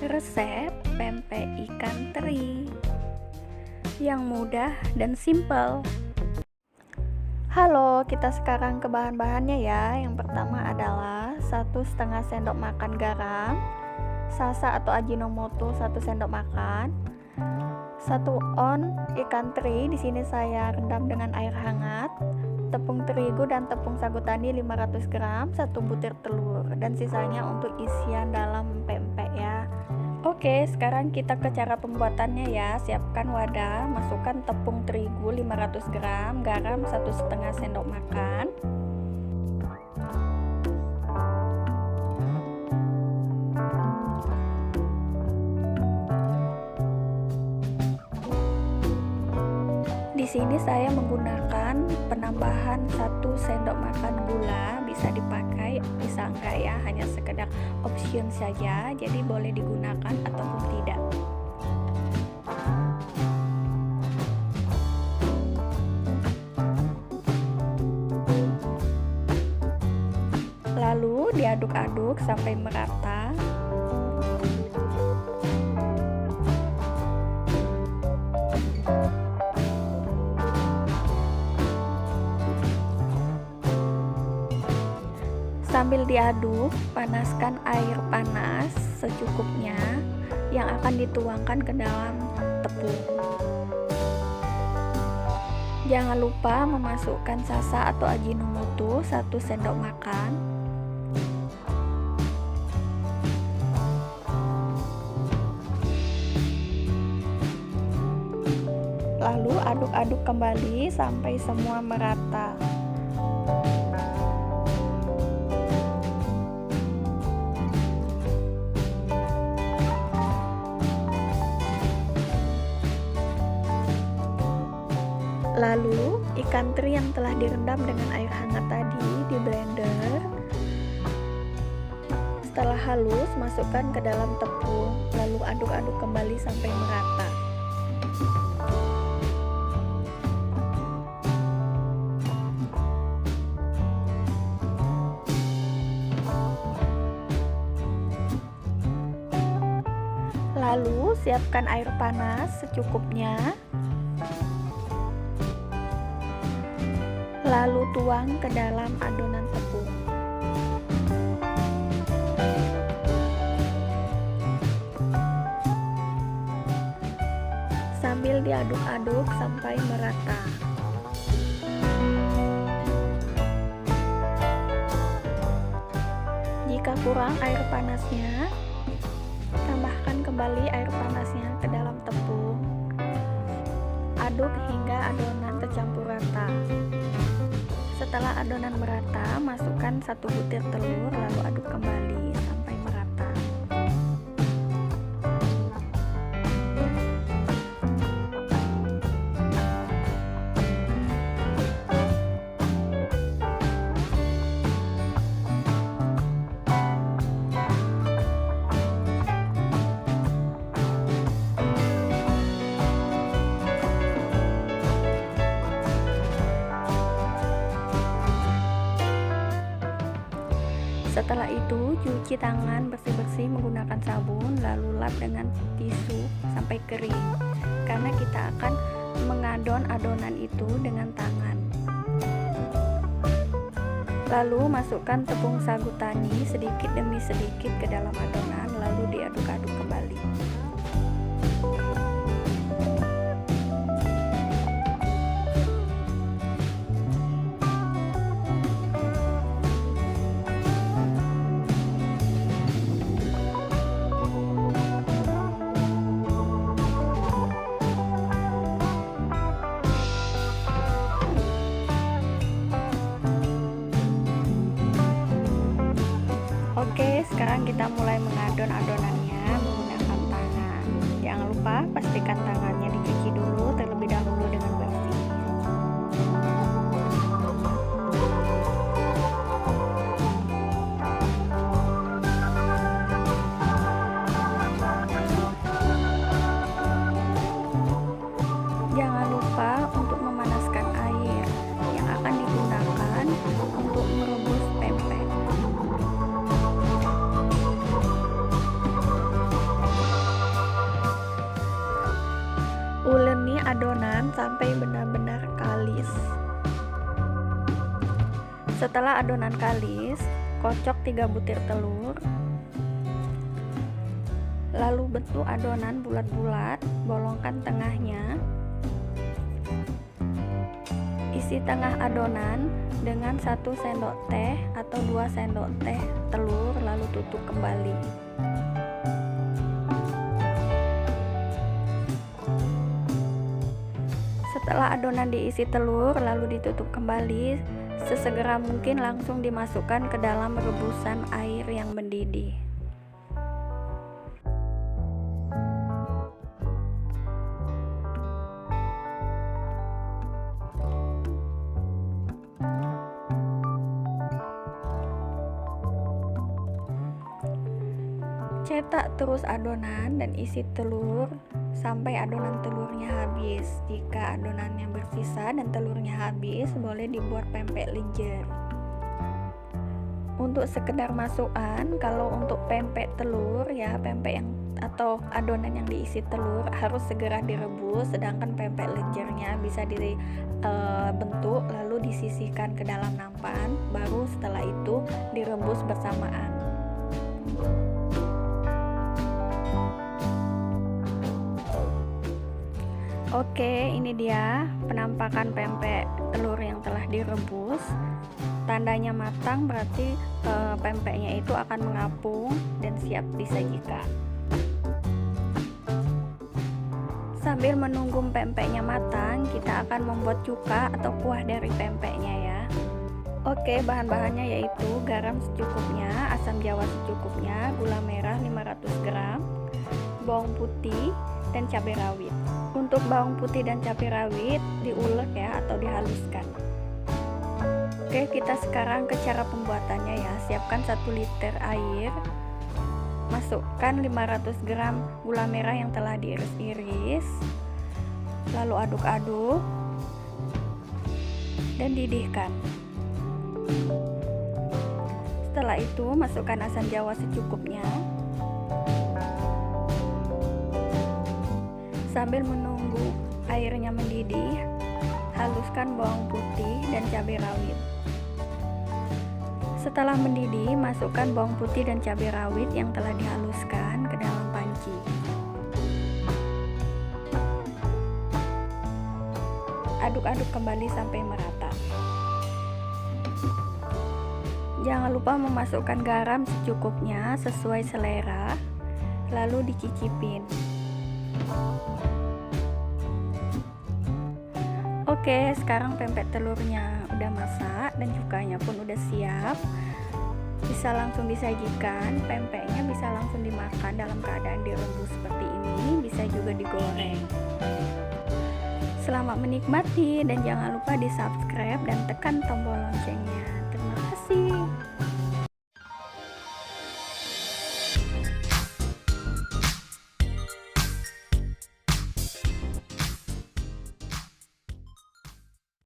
Resep pempek ikan teri yang mudah dan simpel. Halo, kita sekarang ke bahan-bahannya ya. Yang pertama adalah 1,5 sendok makan garam, salsa atau ajinomoto 1 sendok makan, 1 on ikan teri. Di sini saya rendam dengan air hangat, tepung terigu dan tepung sagu tani 500 gram, 1 butir telur, dan sisanya untuk isian dalam pempek ya. Oke, sekarang kita ke cara pembuatannya ya. Siapkan wadah, masukkan tepung terigu 500 gram, garam 1,5 sendok makan, di sini saya menggunakan penambahan 1 sendok makan gula. Bisa dipakai, bisa enggak ya, hanya sekedar option saja, jadi boleh digunakan ataupun tidak. Lalu diaduk-aduk sampai merata. Sambil diaduk, panaskan air panas secukupnya yang akan dituangkan ke dalam tepung. Jangan lupa memasukkan salsa atau ajinomoto 1 sendok makan. Lalu aduk-aduk kembali sampai semua merata. Lalu ikan teri yang telah direndam dengan air hangat tadi di blender. Setelah halus, masukkan ke dalam tepung, lalu aduk-aduk kembali sampai merata. Lalu siapkan air panas secukupnya. Lalu tuang ke dalam adonan tepung. Sambil diaduk-aduk sampai merata. Jika kurang air panasnya, tambahkan kembali air panasnya ke dalam tepung. Aduk hingga adonan tercampur rata. Setelah adonan merata, masukkan 1 butir telur, lalu aduk kembali sampai merata. Setelah itu, cuci tangan bersih-bersih menggunakan sabun, lalu lap dengan tisu sampai kering, karena kita akan mengadon adonan itu dengan tangan. Lalu masukkan tepung sagu tani sedikit demi sedikit ke dalam adonan, lalu diaduk-aduk kembali. Oke, sekarang kita mulai mengadon adonannya menggunakan tangan. Jangan lupa pastikan tangannya dicuci dulu terlebih dahulu dengan bersih. Jangan lupa untuk memanaskan air benar-benar kalis. Setelah adonan kalis, kocok 3 butir telur. Lalu bentuk adonan bulat-bulat, bolongkan tengahnya. Isi tengah adonan dengan 1 sendok teh atau 2 sendok teh telur, lalu tutup kembali. Setelah adonan diisi telur lalu ditutup kembali, sesegera mungkin langsung dimasukkan ke dalam rebusan air yang mendidih. Cetak terus adonan dan isi telur sampai adonan telurnya habis. Jika adonannya bersisa dan telurnya habis, boleh dibuat pempek lenjer. Untuk sekedar masukan, kalau untuk pempek telur ya, pempek yang atau adonan yang diisi telur harus segera direbus, sedangkan pempek lenjernya bisa dibentuk lalu disisihkan ke dalam nampan, baru setelah itu direbus bersamaan. Oke, ini dia penampakan pempek telur yang telah direbus. Tandanya matang berarti pempeknya itu akan mengapung dan siap disajikan. Sambil menunggu pempeknya matang, kita akan membuat cuka atau kuah dari pempeknya ya. Oke, bahan-bahannya yaitu garam secukupnya, asam jawa secukupnya, gula merah 500 gram, bawang putih, dan cabai rawit. Untuk bawang putih dan cabai rawit diulek ya atau dihaluskan. Oke, kita sekarang ke cara pembuatannya ya. Siapkan 1 liter air, masukkan 500 gram gula merah yang telah diiris-iris, lalu aduk-aduk dan didihkan. Setelah itu masukkan asam jawa secukupnya. Sambil menunggu airnya mendidih, haluskan bawang putih dan cabai rawit. Setelah mendidih, masukkan bawang putih dan cabai rawit yang telah dihaluskan ke dalam panci. Aduk-aduk kembali sampai merata. Jangan lupa memasukkan garam secukupnya sesuai selera, lalu dicicipin. Oke, sekarang pempek telurnya udah masak dan cukanya pun udah siap. Bisa langsung disajikan, pempeknya bisa langsung dimakan dalam keadaan direbus seperti ini, bisa juga digoreng. Selamat menikmati dan jangan lupa di subscribe dan tekan tombol loncengnya.